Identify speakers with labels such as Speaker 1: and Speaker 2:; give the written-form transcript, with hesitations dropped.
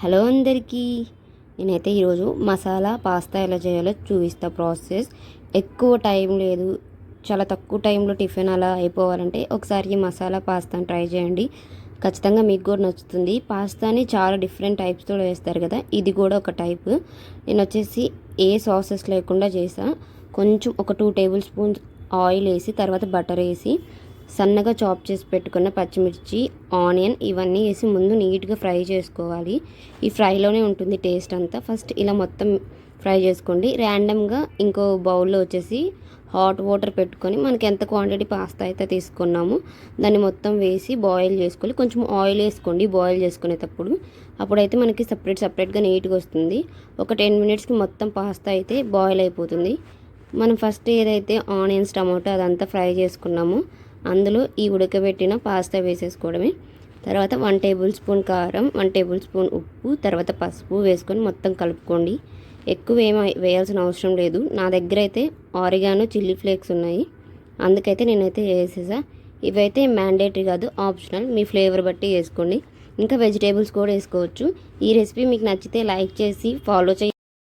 Speaker 1: Hello అందరికీ, నేనైతే ఈరోజు మసాలా పాస్తా ఎలా చేయాలో చూపిస్తా. ప్రాసెస్ ఎక్కువ టైం లేదు, చాలా తక్కువ టైంలో టిఫిన్ అలా అయిపోవాలంటే ఒకసారి ఈ మసాలా పాస్తాని ట్రై చేయండి. ఖచ్చితంగా మీకు కూడా నచ్చుతుంది. పాస్తాని చాలా డిఫరెంట్ టైప్స్తో వేస్తారు కదా, ఇది కూడా ఒక టైప్. నేను వచ్చేసి ఏ సాసెస్ లేకుండా చేసా. కొంచెం ఒక 2 టేబుల్ స్పూన్స్ ఆయిల్ వేసి, తర్వాత బటర్ వేసి, సన్నగా చాప్ చేసి పెట్టుకున్న పచ్చిమిర్చి, ఆనియన్ ఇవన్నీ వేసి ముందు నీట్గా ఫ్రై చేసుకోవాలి. ఈ ఫ్రైలోనే ఉంటుంది టేస్ట్ అంతా. ఫస్ట్ ఇలా మొత్తం ఫ్రై చేసుకోండి. ర్యాండమ్గా ఇంకో బౌల్లో వచ్చేసి హాట్ వాటర్ పెట్టుకొని మనకి ఎంత క్వాంటిటీ పాస్తా అయితే తీసుకున్నామో దాన్ని మొత్తం వేసి బాయిల్ చేసుకోవాలి. కొంచెం ఆయిల్ వేసుకోండి బాయిల్ చేసుకునేటప్పుడు, అప్పుడైతే మనకి సపరేట్గా నీట్గా వస్తుంది. ఒక 10 మినిట్స్కి మొత్తం పాస్తా అయితే బాయిల్ అయిపోతుంది. మనం ఫస్ట్ ఏదైతే ఆనియన్స్, టమాటో అదంతా ఫ్రై చేసుకున్నామో అందులో ఈ ఉడకబెట్టిన పాస్తా వేసేసుకోవడమే. తర్వాత 1 టేబుల్ స్పూన్ కారం, 1 టేబుల్ స్పూన్ ఉప్పు, తర్వాత పసుపు వేసుకొని మొత్తం కలుపుకోండి. ఎక్కువ ఏమి వేయాల్సిన అవసరం లేదు. నా దగ్గర అయితే ఆరిగానో, చిల్లీ ఫ్లేక్స్ ఉన్నాయి, అందుకైతే నేనైతే వేసేసా. ఇవైతే మ్యాండేటరీ కాదు, ఆప్షనల్. మీ ఫ్లేవర్ బట్టి వేసుకోండి. ఇంకా వెజిటేబుల్స్ కూడా వేసుకోవచ్చు. ఈ రెసిపీ మీకు నచ్చితే లైక్ చేసి ఫాలో చేయండి.